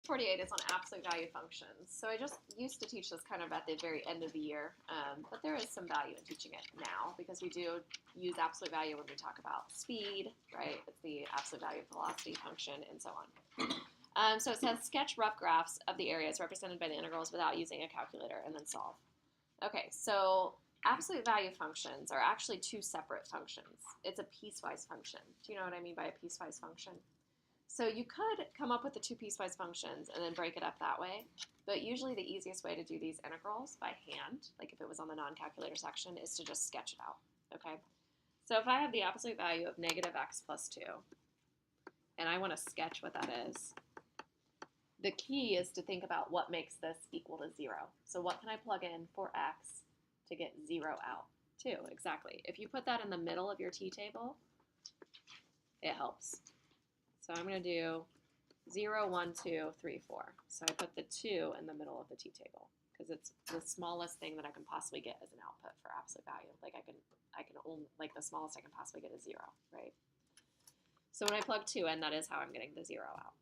48 is on absolute value functions. So I just used to teach this kind of at the very end of the year, but there is some value in teaching it now because we do use absolute value when we talk about speed, right? It's the absolute value of velocity function and so on. So it says sketch rough graphs of the areas represented by the integrals without using a calculator and then solve. Okay, so absolute value functions are actually two separate functions. It's a piecewise function. Do you know what I mean by a piecewise function? So you could come up with the two piecewise functions and then break it up that way, but usually the easiest way to do these integrals by hand, like if it was on the non-calculator section, is to just sketch it out, okay? So if I have the absolute value of negative x plus 2, and I want to sketch what that is, the key is to think about what makes this equal to 0. So what can I plug in for x to get 0 out? 2, exactly. If you put that in the middle of your t-table, it helps. So I'm going to do 0, 1, 2, 3, 4. So I put the 2 in the middle of the t-table because it's the smallest thing that I can possibly get as an output for absolute value. Like I can only, like the smallest I can possibly get is 0, right? So when I plug 2 in, that is how I'm getting the 0 out.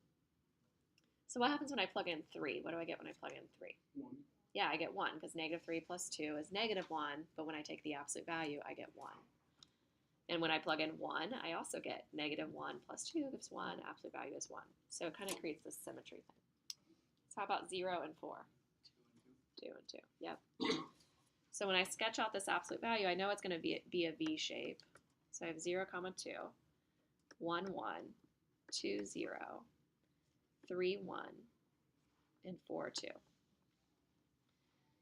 So what happens when I plug in 3? What do I get when I plug in 3? 1. Yeah, I get 1 because negative 3 plus 2 is negative 1, but when I take the absolute value, I get 1. And when I plug in 1, I also get negative 1 plus 2 gives 1, absolute value is 1. So it kind of creates this symmetry thing. So how about 0 and 4? 2 and 2, yep. So when I sketch out this absolute value, I know it's going to be a V shape. So I have 0, 2, 1, 1, 2, 0, 3, 1, and 4, 2.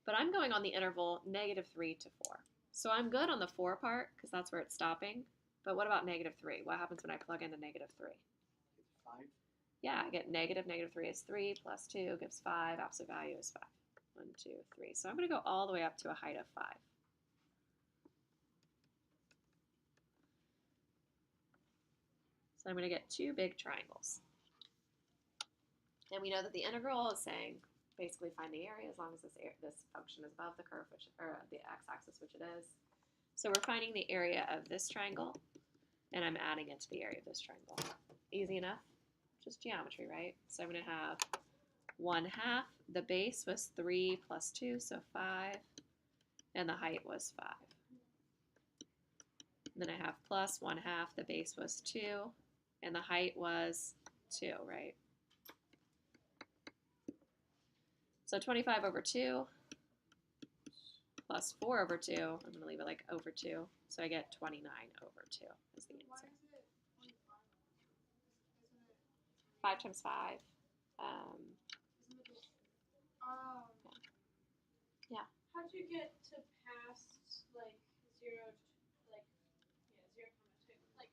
But I'm going on the interval negative 3 to 4. So I'm good on the 4 part because that's where it's stopping. But what about negative 3? What happens when I plug in the negative 3? 5. Yeah, I get negative 3 is 3 plus 2 gives 5. Absolute value is 5. 1, 2, 3. So I'm going to go all the way up to a height of 5. So I'm going to get two big triangles. And we know that the integral is saying basically find the area as long as this function is above the curve, or the x-axis, which it is. So we're finding the area of this triangle, and I'm adding it to the area of this triangle. Easy enough? Just geometry, right? So I'm going to have 1/2. The base was 3 plus 2, so 5, and the height was 5. And then I have plus 1/2. The base was 2, and the height was 2, right? So 25 over 2 plus 4 over 2, I'm going to leave it like over 2, so I get 29 over 2 is the answer. Why is it 25? Isn't it 5 times 5. Isn't it just, oh. Yeah. How'd you get to past, like, 0, like, yeah, 0, 2? Like,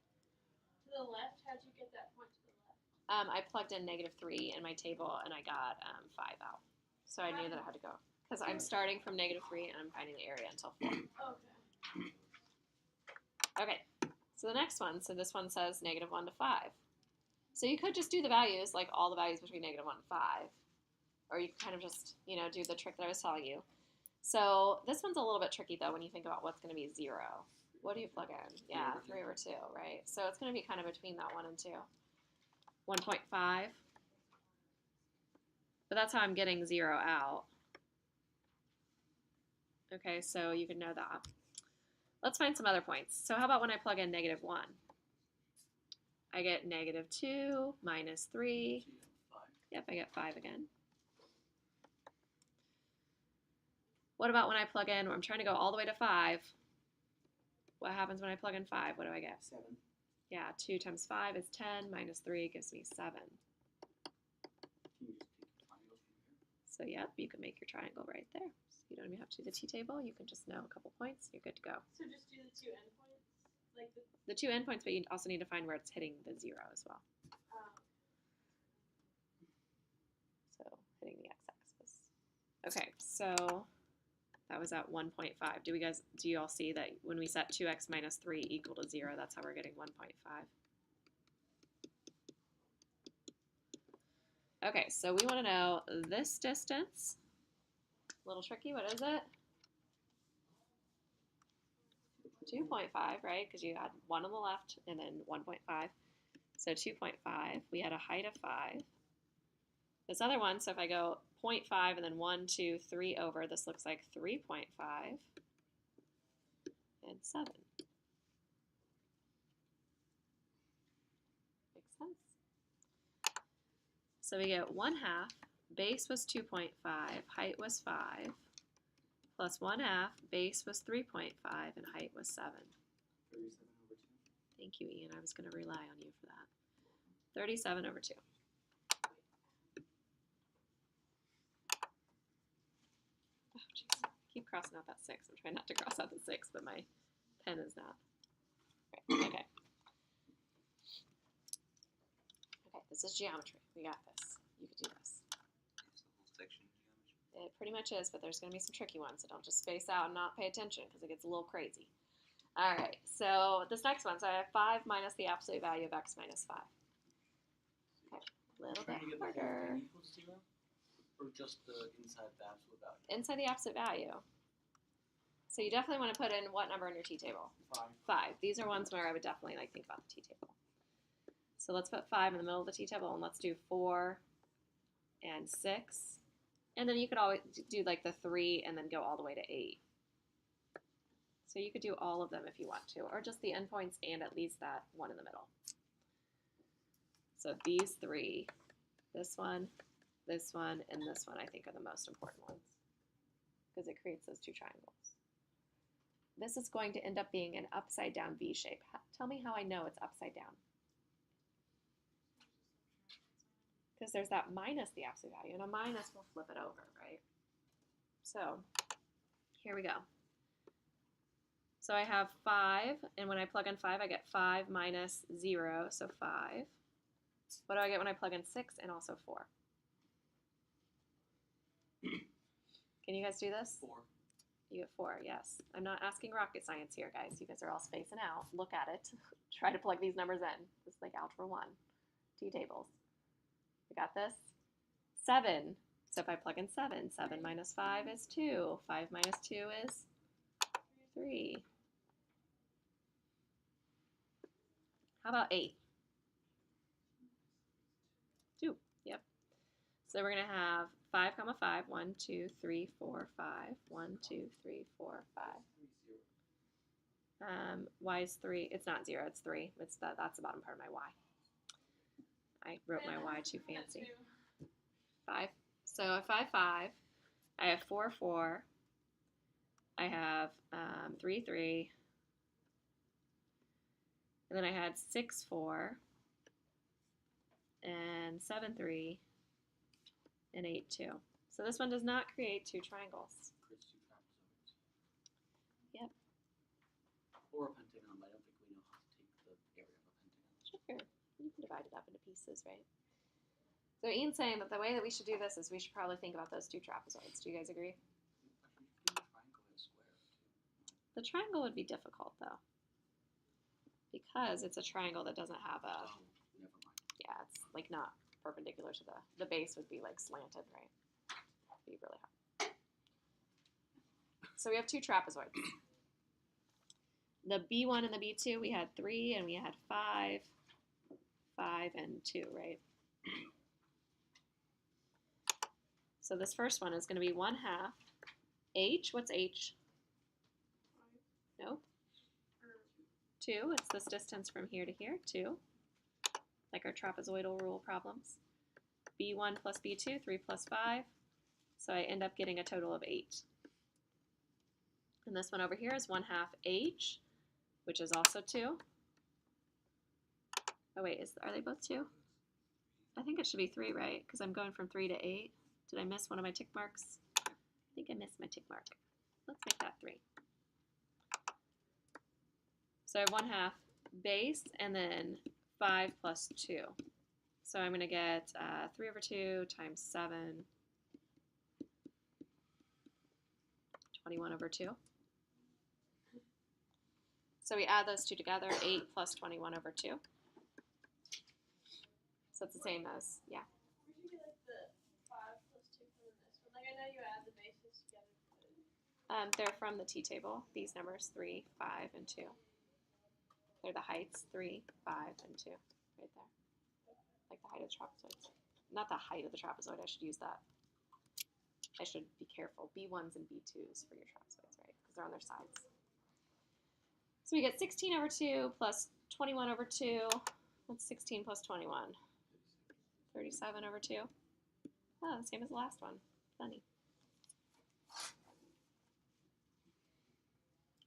to the left, how'd you get that point to the left? I plugged in negative 3 in my table, and I got 5 out. So I knew that I had to go. Because I'm starting from negative 3, and I'm finding the area until 4. Okay. Okay, so the next one, so this one says negative 1 to 5. So you could just do the values, like all the values between negative 1 and 5. Or you could kind of just, do the trick that I was telling you. So this one's a little bit tricky, though, when you think about what's going to be 0. What do you plug in? Yeah, 3 over 2, right? So it's going to be kind of between that 1 and 2. 1.5. But that's how I'm getting 0 out. Okay, so you can know that. Let's find some other points. So how about when I plug in negative 1? I get negative 2 minus 3. Yep, I get 5 again. What about when I plug in, I'm trying to go all the way to 5. What happens when I plug in 5? What do I get? 7. Yeah, 2 times 5 is 10, minus 3 gives me 7. Can you just pick triangles from here? So yep, you can make your triangle right there. So you don't even have to do the t-table. You can just know a couple points. You're good to go. So just do the 2 endpoints? Like The 2 endpoints, but you also need to find where it's hitting the 0 as well. So hitting the x-axis. Okay, so that was at 1.5. Do you all see that when we set 2x minus 3 equal to 0, that's how we're getting 1.5? Okay, so we want to know this distance. A little tricky, what is it? 2.5, right? Because you had 1 on the left and then 1.5. So 2.5, we had a height of 5. This other one, so if I go 0.5 and then 1, 2, 3 over, this looks like 3.5 and 7. Makes sense. So we get 1/2, base was 2.5, height was 5, plus 1/2, base was 3.5, and height was 7. 37 over 2. Thank you, Ian. I was going to rely on you for that. 37 over 2. Oh, jeez. I keep crossing out that 6. I'm trying not to cross out the 6, but my pen is not. Right. Okay. Okay, this is geometry. We got this. You could do this. Is the whole section geometry? It pretty much is, but there's going to be some tricky ones, so don't just space out and not pay attention because it gets a little crazy. All right, so this next one, so I have 5 minus the absolute value of x minus 5. Okay, a little bit Trying to get like harder. n equals 0? Or just the inside the absolute value? Inside the absolute value. So you definitely want to put in what number in your t-table? 5. 5. These are ones where I would definitely think about the t-table. So let's put 5 in the middle of the t-table, and let's do 4 and 6. And then you could always do like the 3 and then go all the way to 8. So you could do all of them if you want to, or just the endpoints and at least that one in the middle. So these 3, this one, and this one, I think are the most important ones because it creates those 2 triangles. This is going to end up being an upside down V shape. Tell me how I know it's upside down. Because there's that minus the absolute value, and a minus will flip it over, right? So here we go. So I have 5, and when I plug in 5, I get 5 minus 0, so 5. What do I get when I plug in 6 and also 4? Can you guys do this? 4. You get 4, yes. I'm not asking rocket science here, guys. You guys are all spacing out. Look at it. Try to plug these numbers in. It's like Algebra 1, t-tables. We got this? 7. So if I plug in 7, 7 minus 5 is 2. 5 minus 2 is 3. How about 8? 2. Yep. So we're going to have 5, 5. 1, 2, 3, 4, 5. 1, 2, 3, 4, 5. Y is 3. It's not 0. It's 3. That's the bottom part of my Y. I wrote my Y too fancy. 5. So I have 5, 5. I have 4, 4. I have 3, 3. And then I had 6, 4. And 7, 3. And 8, 2. So this one does not create 2 triangles. Creates 2 trapezoids. Yep. Or a pentagon, but I don't think we know how to take the area of a pentagon. Sure. You can divide it up into pieces, right? So Ian's saying that the way that we should do this is we should probably think about those 2 trapezoids. Do you guys agree? Actually, you can do a triangle and a square, too. The triangle would be difficult, though, because it's a triangle that doesn't have a, Oh, never mind. yeah, it's like not perpendicular to the base would be like slanted, right? Be really hard. So we have 2 trapezoids. The B1 and the B2, we had 3 and we had 5, 5 and 2, right? So this first one is going to be 1/2 H. What's H? Nope. 2. It's this distance from here to here, 2. Like our trapezoidal rule problems. B1 plus B2, 3 plus 5. So I end up getting a total of 8. And this one over here is 1/2 H, which is also 2. Oh wait, are they both 2? I think it should be 3, right? Because I'm going from 3 to 8. Did I miss one of my tick marks? I think I missed my tick mark. Let's make that 3. So I have 1/2 base and then 5 plus 2. So I'm going to get 3 over 2 times 7, 21 over 2. So we add those 2 together, 8 plus 21 over 2. So it's the same as, yeah. Where'd you get like the 5 plus 2 from this one? Like I know you add the bases together. They're from the t-table, these numbers, 3, 5, and 2. They're the heights, 3, 5, and 2, right there. Like the height of the trapezoids. not the height of the trapezoid, I should use that. I should be careful. B1s and B2s for your trapezoids, right? Because they're on their sides. So we get 16 over 2 plus 21 over 2. What's 16 plus 21? 37 over 2. Oh, the same as the last one. Funny.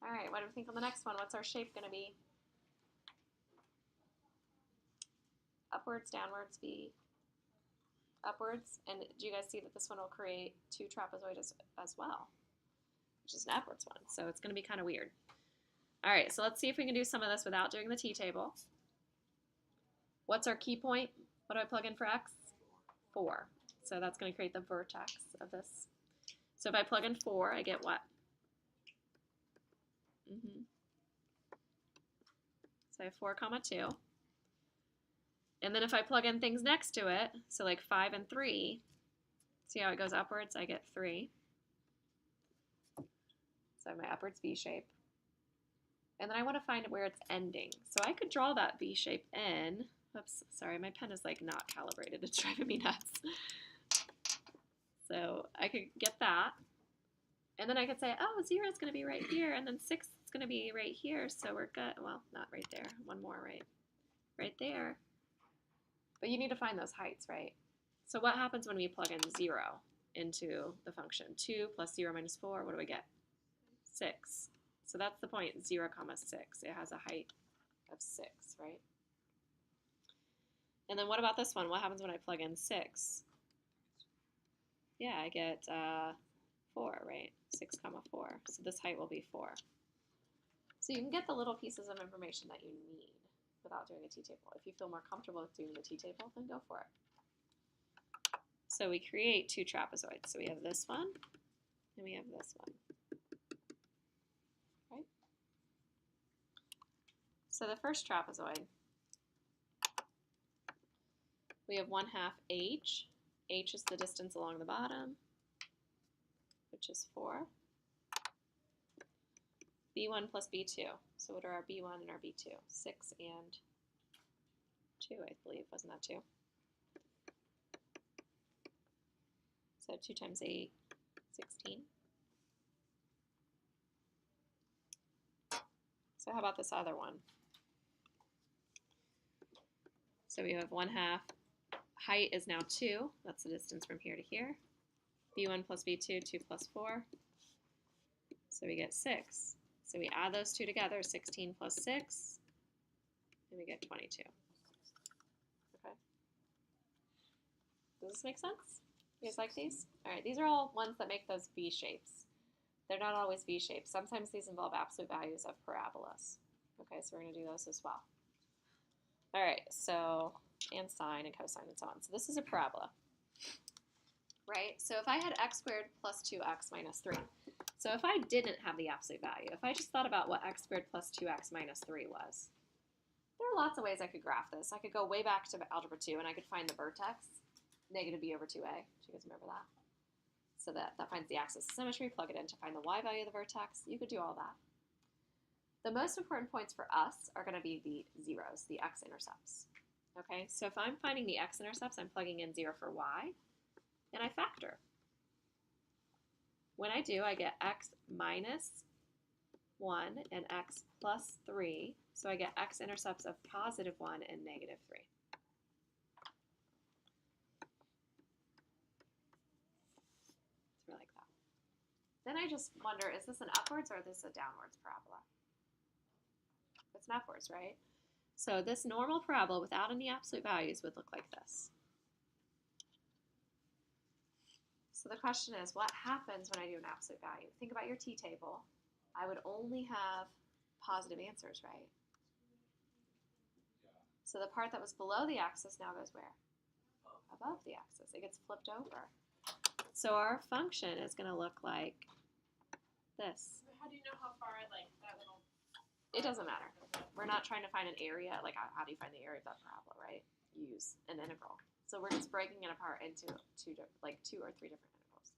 All right, what do we think on the next one? What's our shape going to be? Upwards, downwards, V. Upwards. And do you guys see that this one will create two trapezoids as well, which is an upwards one. So it's going to be kind of weird. All right, so let's see if we can do some of this without doing the t-table. What's our key point? What do I plug in for x? 4. So that's going to create the vertex of this. So if I plug in 4, I get what? So I have 4, 2. And then if I plug in things next to it, so like 5 and 3, see how it goes upwards? I get 3. So I have my upwards V shape. And then I want to find where it's ending. So I could draw that V shape in. Oops, sorry, my pen is like not calibrated. It's driving me nuts. So I could get that. And then I could say, oh, 0 is going to be right here. And then 6 is going to be right here. So we're good. Well, not right there. One more, right there. But you need to find those heights, right? So what happens when we plug in 0 into the function? 2 plus 0 minus 4, what do we get? 6. So that's the point, 0, 6. It has a height of 6, right? And then what about this one? What happens when I plug in 6? Yeah, I get 4, right? 6, 4. So this height will be 4. So you can get the little pieces of information that you need without doing a t-table. If you feel more comfortable with doing the t-table, then go for it. So we create two trapezoids. So we have this one, and we have this one. Right? So the first trapezoid, we have 1/2 h. H is the distance along the bottom, which is 4. B1 plus B2. So what are our B1 and our B2? 6 and 2, I believe. Wasn't that 2? So 2 times 8, 16. So how about this other one? So we have 1/2. Height is now 2. That's the distance from here to here. B1 plus B2, 2 plus 4. So we get 6. So we add those two together, 16 plus 6, and we get 22. Okay. Does this make sense? You guys like these? All right, these are all ones that make those V shapes. They're not always V shapes. Sometimes these involve absolute values of parabolas. Okay, so we're going to do those as well. All right, so, and sine and cosine and so on. So this is a parabola, right? So if I had x squared plus 2x minus 3. So if I didn't have the absolute value, if I just thought about what x squared plus 2x minus 3 was, there are lots of ways I could graph this. I could go way back to algebra 2 and I could find the vertex, negative b over 2a. Do you guys remember that? So that finds the axis of symmetry, plug it in to find the y value of the vertex. You could do all that. The most important points for us are going to be the zeros, the x-intercepts. Okay, so if I'm finding the x-intercepts, I'm plugging in 0 for y, and I factor. When I do, I get x minus 1 and x plus 3. So I get x-intercepts of positive 1 and negative 3. It's really like that. Then I just wonder, is this an upwards or is this a downwards parabola? It's an upwards, right? So this normal parabola without any absolute values would look like this. So the question is, what happens when I do an absolute value? Think about your t-table. I would only have positive answers, right? Yeah. So the part that was below the axis now goes where? Above the axis. It gets flipped over. So our function is going to look like this. But how do you know how far like that little? It doesn't matter. We're not trying to find an area. Like, how do you find the area of that parabola, right? Use an integral. So we're just breaking it apart into 2 or 3 different integrals.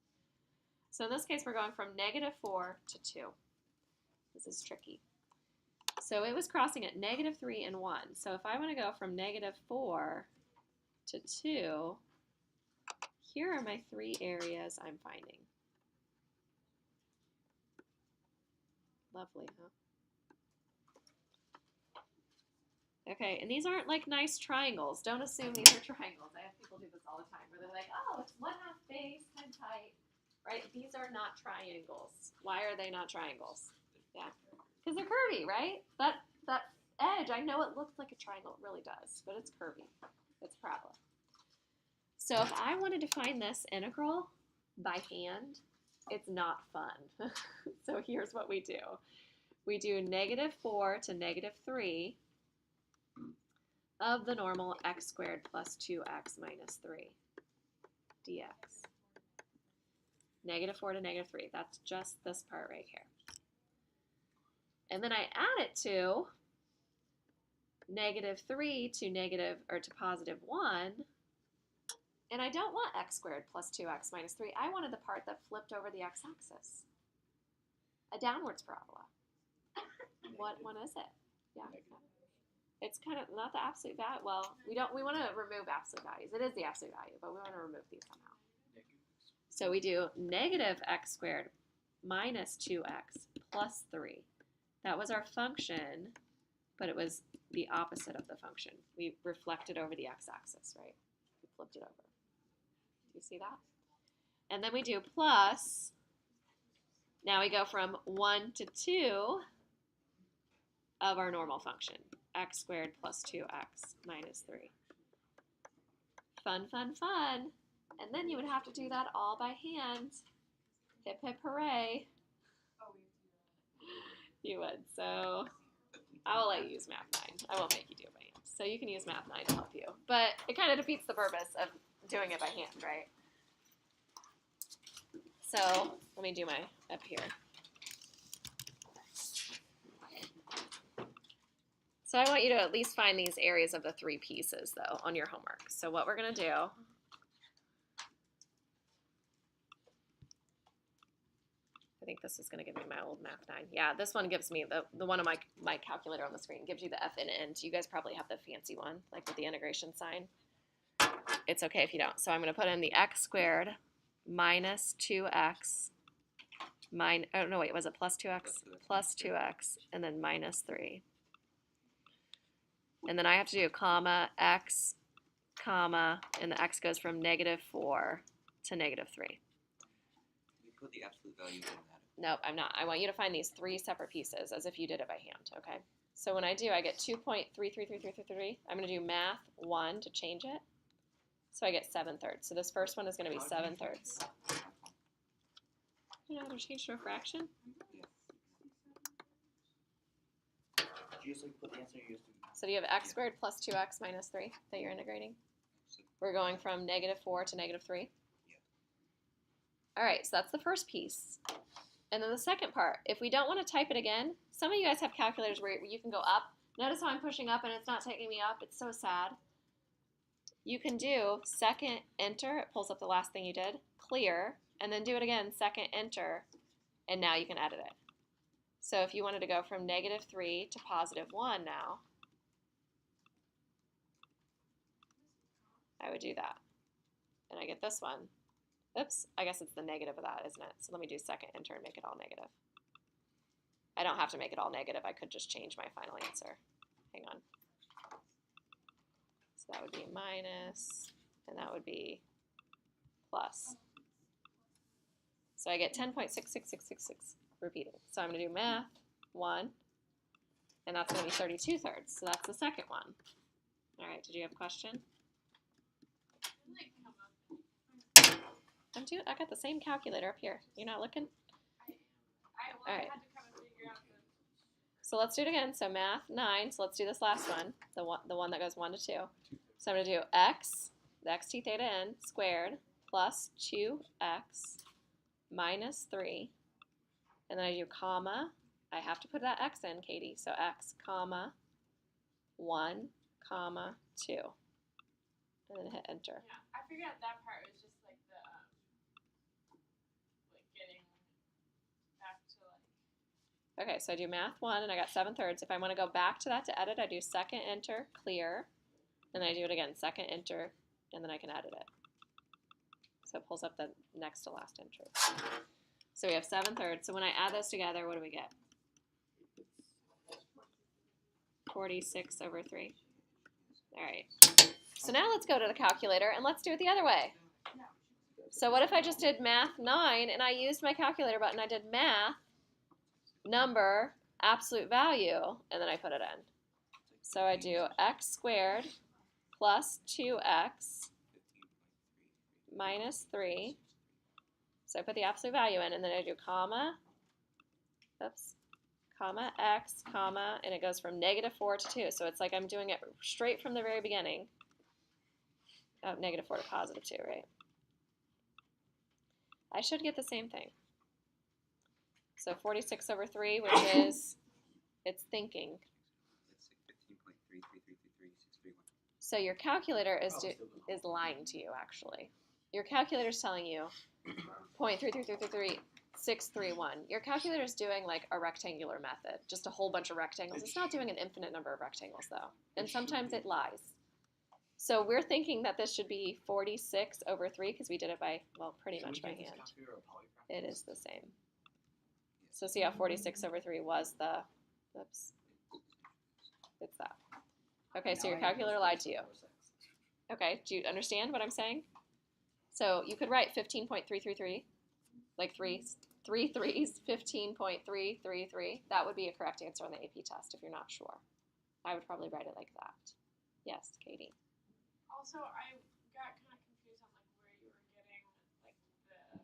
So in this case, we're going from -4 to 2. This is tricky. So it was crossing at -3 and 1. So if I want to go from -4 to 2, here are my 3 areas I'm finding. Lovely, huh? Okay, and these aren't like nice triangles. Don't assume these are triangles. I have people do this all the time where they're like, oh, it's 1/2 base times height, right? These are not triangles. Why are they not triangles? Yeah, because they're curvy, right? That edge, I know it looks like a triangle. It really does, but it's curvy. It's parabola. So if I wanted to find this integral by hand, it's not fun. So here's what we do. We do -4 to -3 of the normal x squared plus 2x minus 3 dx. -4 to -3. That's just this part right here. And then I add it to -3 to +1. And I don't want x squared plus 2x minus 3. I wanted the part that flipped over the x-axis. A downwards parabola. What one is it? Yeah. It's kind of not the absolute value. Well, we want to remove absolute values. It is the absolute value, but we want to remove these somehow. So we do -x squared minus 2x plus 3. That was our function, but it was the opposite of the function. We reflected over the x-axis, right? We flipped it over. Do you see that? And then we do plus. Now we go from 1 to 2 of our normal function, x squared plus 2x minus 3. Fun, fun, fun. And then you would have to do that all by hand. Hip, hip, hooray. You would. So I will let you use Math 9. I won't make you do it by hand. So you can use Math 9 to help you. But it kind of defeats the purpose of doing it by hand, right? So let me do my up here. So I want you to at least find these areas of the 3 pieces, though, on your homework. So what we're going to do, I think this is going to give me my old Math 9. Yeah, this one gives me, the one on my calculator on the screen gives you the F in end. You guys probably have the fancy one, like with the integration sign. It's okay if you don't. So I'm going to put in the x squared minus 2x, oh no, wait, was it plus 2x? Plus 2x, and then minus 3. And then I have to do comma, x, comma, and the x goes from -4 to -3. You put the absolute value in that. Nope, I'm not. I want you to find these 3 separate pieces as if you did it by hand, okay? So when I do, I get 2.33333. I'm going to do math 1 to change it. So I get 7/3. So this first one is going to be 7/3. You know how to change to a fraction? Yeah. Did you just like put the answer you used to? So do you have x squared plus 2x minus 3 that you're integrating? We're going from -4 to -3? Yeah. All right, so that's the first piece. And then the second part, if we don't want to type it again, some of you guys have calculators where you can go up. Notice how I'm pushing up and it's not taking me up. It's so sad. You can do second enter. It pulls up the last thing you did. Clear. And then do it again, second enter. And now you can edit it. So if you wanted to go from -3 to +1 now, I would do that. And I get this one. Oops, I guess it's the negative of that, isn't it? So let me do second enter and make it all negative. I don't have to make it all negative. I could just change my final answer. Hang on. So that would be minus, and that would be plus. So I get 10.66666 repeating. So I'm going to do math 1, and that's going to be 32/3. So that's the second one. All right, did you have a question? I got the same calculator up here. You're not looking? All right. So let's do it again. So math 9. So let's do this last one, the one that goes 1 to 2. So I'm going to do x, the x t theta n squared plus 2x minus 3. And then I do comma. I have to put that x in, Katie. So x, comma, 1, comma, 2. And then hit enter. Yeah, I figured out that part was just like the getting back to like. Okay, so I do math 1 and I got 7/3. If I want to go back to that to edit, I do second enter, clear, and then I do it again, second enter, and then I can edit it. So it pulls up the next to last entry. So we have 7/3. So when I add those together, what do we get? 46/3. All right. So now let's go to the calculator and let's do it the other way. So what if I just did math 9 and I used my calculator button, I did math, number, absolute value, and then I put it in. So I do x squared plus 2x minus 3. So I put the absolute value in, and then I do comma, comma, x, comma, and it goes from -4 to 2. So it's like I'm doing it straight from the very beginning. Oh, -4 to +2, right? I should get the same thing. So 46/3, which is, it's thinking. It's like 15.333333631. So your calculator is Probably still good. is lying to you, actually. Your calculator is telling you 0.333333631. Your calculator is doing like a rectangular method, just a whole bunch of rectangles. It's not doing an infinite number of rectangles, though. And sometimes it lies. So we're thinking that this should be 46/3 because we did it by, well, pretty much by hand. It is the same. So see how 46/3 was the, oops, it's that. Okay, so your calculator lied to you. Okay, do you understand what I'm saying? So you could write 15.333, like three threes, 15.333. That would be a correct answer on the AP test if you're not sure. I would probably write it like that. Yes, Katie. Also, I got kind of confused on like where you were getting like the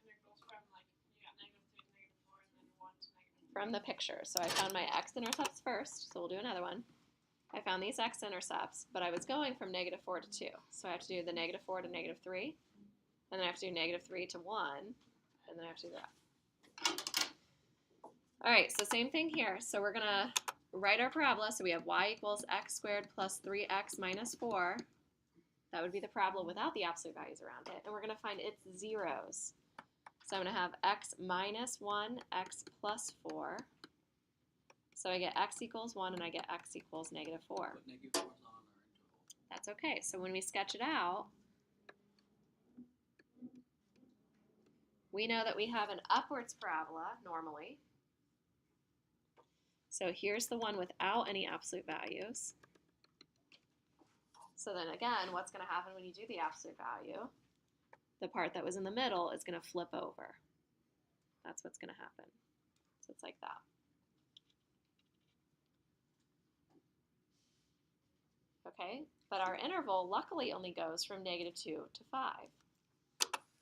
integrals from. Like you got -3 to -4, and then 1 to -4. From the picture. So I found my x-intercepts first, so we'll do another one. I found these x-intercepts, but I was going from -4 to 2. So I have to do the -4 to -3, and then I have to do -3 to 1, and then I have to do that. All right, so same thing here. So we're going to write our parabola. So we have y equals x squared plus 3x minus 4. That would be the parabola without the absolute values around it. And we're going to find its zeros. So I'm going to have x minus 1, x plus 4. So I get x equals 1 and I get x equals -4. But -4's not on our interval. That's okay. So when we sketch it out, we know that we have an upwards parabola normally. So here's the one without any absolute values. So then again, what's going to happen when you do the absolute value? The part that was in the middle is going to flip over. That's what's going to happen. So it's like that. Okay, but our interval luckily only goes from -2 to 5.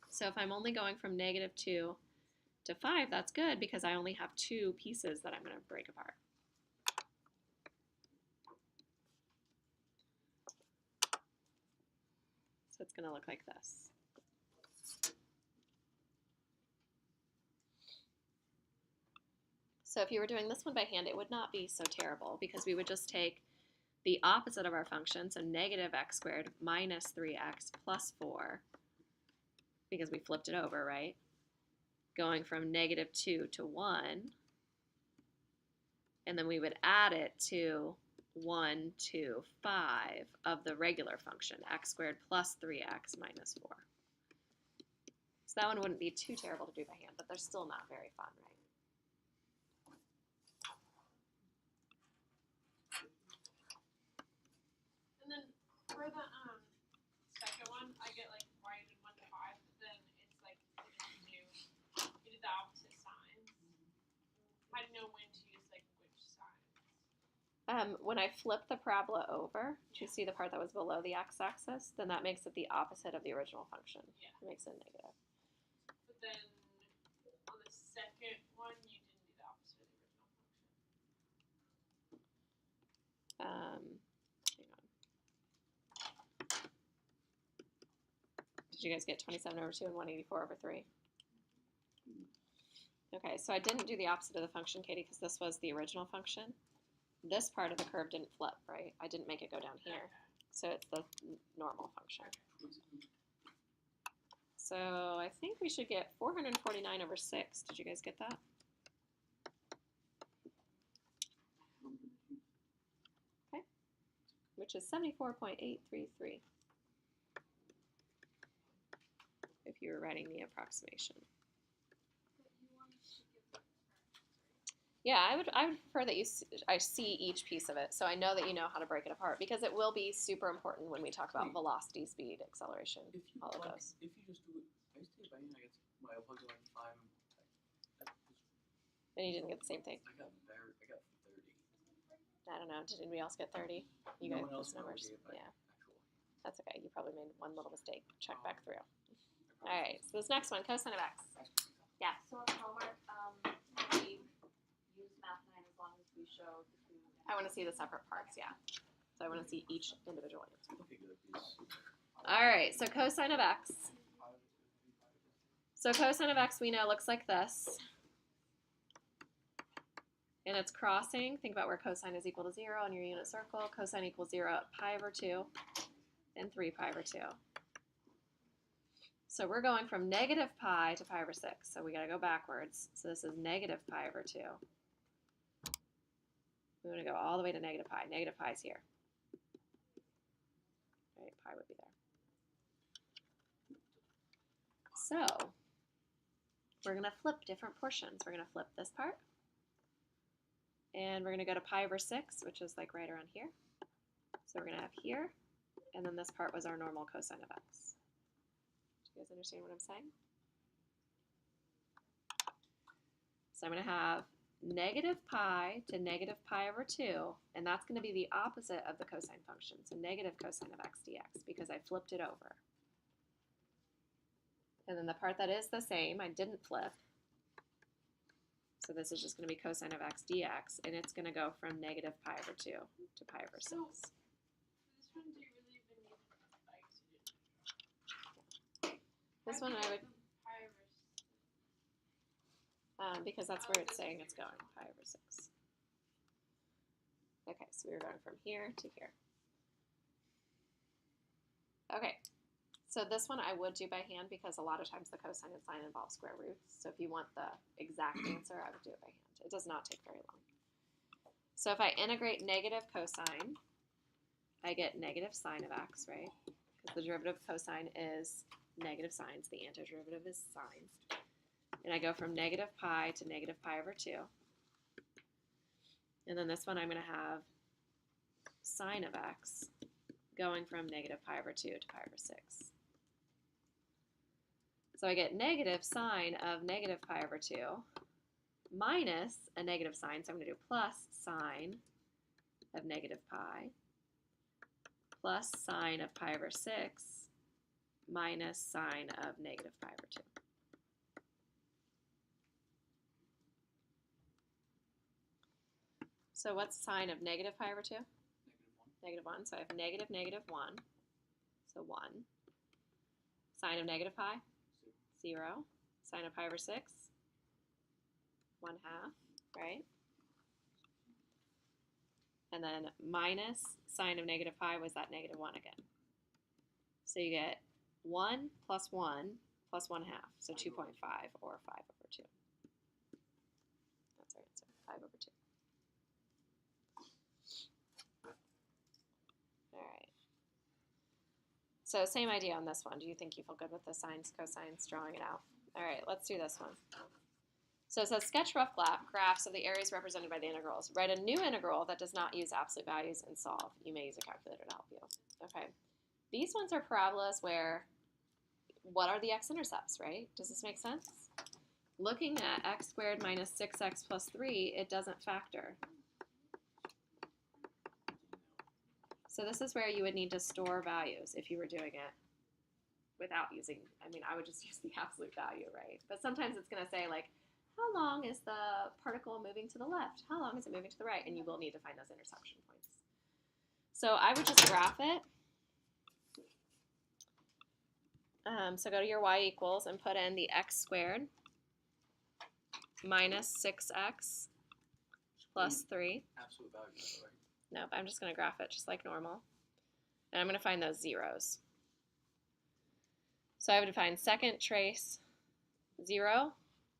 So if I'm only going from -2 to 5, that's good because I only have 2 pieces that I'm going to break apart. So it's going to look like this. So if you were doing this one by hand, it would not be so terrible because we would just take the opposite of our function, so -x squared minus 3x plus 4, because we flipped it over, right? Going from -2 to 1, and then we would add it to 1 to 5 of the regular function, x squared plus 3x minus 4. So that one wouldn't be too terrible to do by hand, but they're still not very fun, right? And then for the second one, I get like why you did 1 to 5, but then it's like you did the opposite signs. I didn't know when to use like which signs. When I flip the parabola over, do you see the part that was below the x-axis? Then that makes it the opposite of the original function. Yeah. It makes it negative. But then on the second one, you didn't do the opposite of the original function. Hang on. Did you guys get 27/2 and 184/3? Okay, so I didn't do the opposite of the function, Katie, because this was the original function. This part of the curve didn't flip, right? I didn't make it go down here. So it's the normal function. So I think we should get 449/6. Did you guys get that? Okay. Which is 74.833. were writing the approximation. Yeah, I would prefer that I see each piece of it, so I know that you know how to break it apart, because it will be super important when we talk about Wait. velocity, speed, acceleration, If you all of plug, those. if you just do it, I used to do it by hand. I guess I plugged in like 5. Then you didn't get the same thing. I got 30. I don't know. Did anybody else get 30? You No got one else those numbers. gave by Yeah, actual. that's okay. You probably made one little mistake. Check back through. All right. So this next one, cosine of x. Yeah. So on homework, we use math 9 as long as we show the two. I want to see the separate parts. Yeah. So I want to see each individual answer. Okay, good. Please. All right. So cosine of x. So cosine of x we know looks like this. And it's crossing. Think about where cosine is equal to 0 on your unit circle. Cosine equals 0 at pi over 2 and 3 pi over 2. So we're going from negative pi to pi over 6. So we got to go backwards. So this is negative pi over 2. We want to go all the way to negative pi. Negative pi is here. Right, pi would be there. So we're going to flip different portions. We're going to flip this part. And we're going to go to pi over 6, which is like right around here. So we're going to have here. And then this part was our normal cosine of x. Do you guys understand what I'm saying? So I'm going to have negative pi to negative pi over 2. And that's going to be the opposite of the cosine function. So negative cosine of x dx, because I flipped it over. And then the part that is the same, I didn't flip. So this is just going to be cosine of x dx, and it's going to go from negative pi over 2 to pi over 6. So, this one, do you really even need the This one I would, pi over because that's where it's saying it's going, pi over 6. Okay, so we were going from here to here. Okay, so this one I would do by hand because a lot of times the cosine and sine involve square roots. So if you want the exact answer, I would do it by hand. It does not take very long. So if I integrate negative cosine, I get negative sine of x, right? Because the derivative of cosine is negative sine, so the antiderivative is sine. And I go from negative pi to negative pi over 2. And then this one I'm going to have sine of x going from negative pi over 2 to pi over 6. So I get negative sine of negative pi over 2 minus a negative sign, so I'm going to do plus sine of negative pi plus sine of pi over 6 minus sine of negative pi over 2. So what's sine of negative pi over 2? Negative 1. So I have negative, negative 1. So 1. Sine of negative pi? 0. Sine of pi over 6? 1/2, right? And then minus sine of negative pi was that negative 1 again. So you get 1 plus 1 plus 1/2. So 2.5 or 5 over 2. That's our answer, 5 over 2. All right. So same idea on this one. Do you think you feel good with the sines, cosines, drawing it out? All right, let's do this one. So it says sketch rough graphs of the areas represented by the integrals. Write a new integral that does not use absolute values and solve. You may use a calculator to help you. Okay. These ones are parabolas where, what are the x-intercepts, right? Does this make sense? Looking at x squared minus 6x plus 3, it doesn't factor. So this is where you would need to store values if you were doing it without using, I mean, I would just use the absolute value, right? But sometimes it's going to say, like, how long is the particle moving to the left? How long is it moving to the right? And you will need to find those intersection points. So I would just graph it. So go to your y equals and put in the x squared minus 6x plus 3. Absolute value, right? Nope, I'm just going to graph it just like normal. And I'm going to find those zeros. So I would find second trace 0.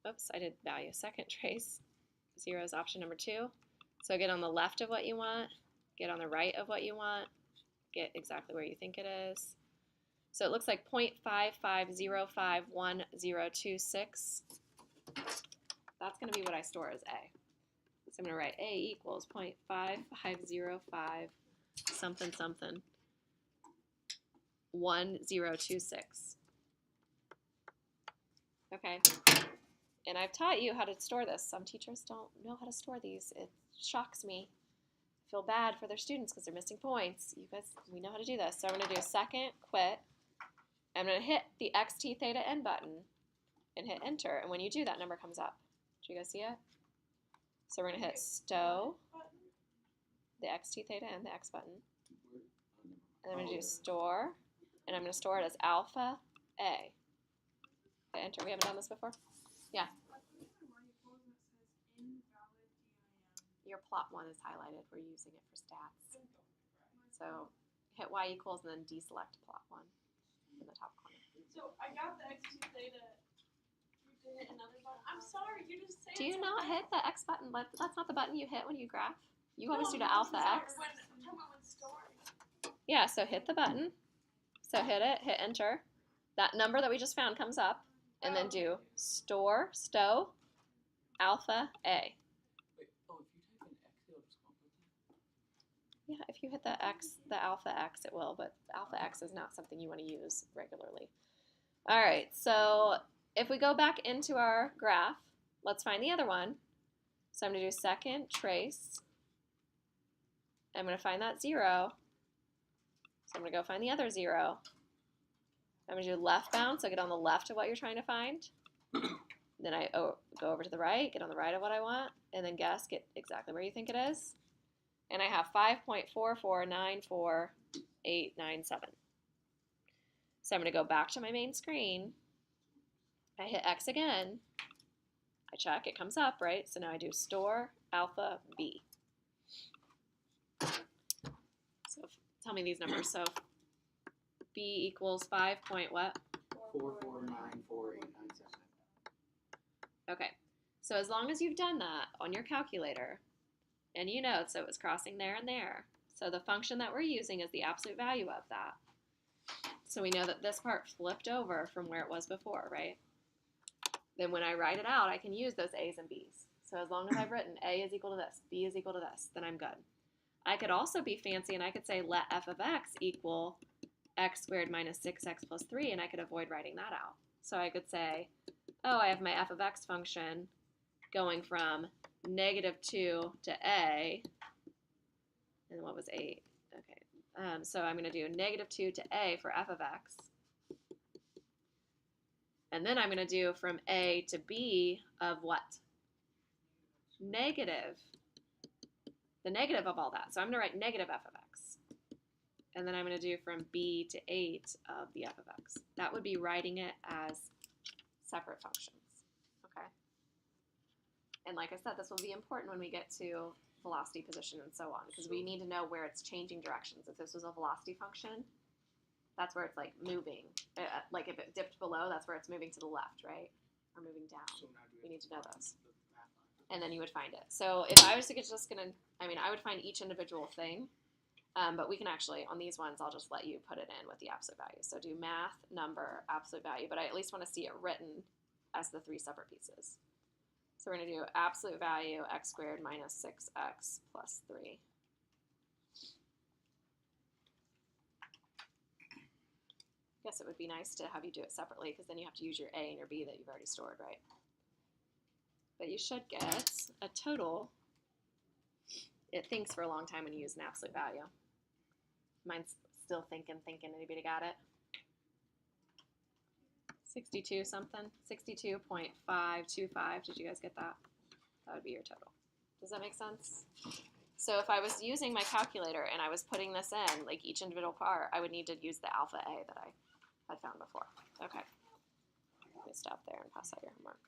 Oops, I did value. Second trace 0 is option number 2. So get on the left of what you want, get on the right of what you want, get exactly where you think it is, So it looks like 0.55051026. That's going to be what I store as A. So I'm going to write A equals 0.5505 something something 1026. Okay. And I've taught you how to store this. Some teachers don't know how to store these. It shocks me. I feel bad for their students because they're missing points. You guys, we know how to do this. So I'm going to do second, quit. I'm going to hit the xt theta n button and hit enter. And when you do, that number comes up. Do you guys see it? So we're going to hit stow, the xt theta n, the x button. And I'm going to do store. And I'm going to store it as alpha A. Hit enter. We haven't done this before? Yeah. Your plot 1 is highlighted. We're using it for stats. So hit y equals and then deselect plot 1 in the top corner. So I got the x2 theta. You did hit another button. I'm sorry, you just said. Do you not hit the X button? That's not the button you hit when you graph. You always do the No, alpha I'm X. sorry, when storing. Yeah, so hit the button. So hit it, hit enter. That number that we just found comes up. And then do stow, alpha A. Wait, oh, if you type in X, it'll just come up with that? Yeah, if you hit the X, the alpha X, it will, but alpha X is not something you want to use regularly. All right, so if we go back into our graph, let's find the other one. So I'm going to do second, trace. I'm going to find that 0. So I'm going to go find the other 0. I'm going to do left bound, so get on the left of what you're trying to find. Then I go over to the right, get on the right of what I want, and then guess, get exactly where you think it is. And I have 5.4494897. So I'm going to go back to my main screen. I hit X again. I check, it comes up, right? So now I do store alpha B. So tell me these numbers. So B equals 5 point what? 4494897. Okay. So as long as you've done that on your calculator, and you know, so it was crossing there and there. So the function that we're using is the absolute value of that. So we know that this part flipped over from where it was before, right? Then when I write it out, I can use those A's and B's. So as long as I've written A is equal to this, B is equal to this, then I'm good. I could also be fancy and I could say let f of x equal x squared minus 6x plus 3, and I could avoid writing that out. So I could say, oh, I have my f of x function going from -2 to a, and what was 8? Okay, so I'm going to do -2 to a for f of x. And then I'm going to do from a to b of what? Negative. The negative of all that. So I'm going to write negative f of x. And then I'm going to do from b to 8 of the f of x. That would be writing it as separate functions. Okay? And like I said, this will be important when we get to velocity, position, and so on, because we need to know where it's changing directions. If this was a velocity function, that's where it's like moving. Like if it dipped below, that's where it's moving to the left, right? Or moving down. So now do We need to know those. the math line. And then you would find it. So if I was to just gonna, I would find each individual thing, but we can actually, on these ones, I'll just let you put it in with the absolute value. So do math, number, absolute value, but I at least want to see it written as the 3 separate pieces. So we're going to do absolute value x squared minus 6x plus 3. I guess it would be nice to have you do it separately because then you have to use your A and your B that you've already stored, right? But you should get a total. It thinks for a long time when you use an absolute value. Mine's still thinking. Anybody got it? 62 something? 62.525. Did you guys get that? That would be your total. Does that make sense? So if I was using my calculator and I was putting this in, like each individual part, I would need to use the alpha A that I had found before. Okay. Let me stop there and pass out your homework.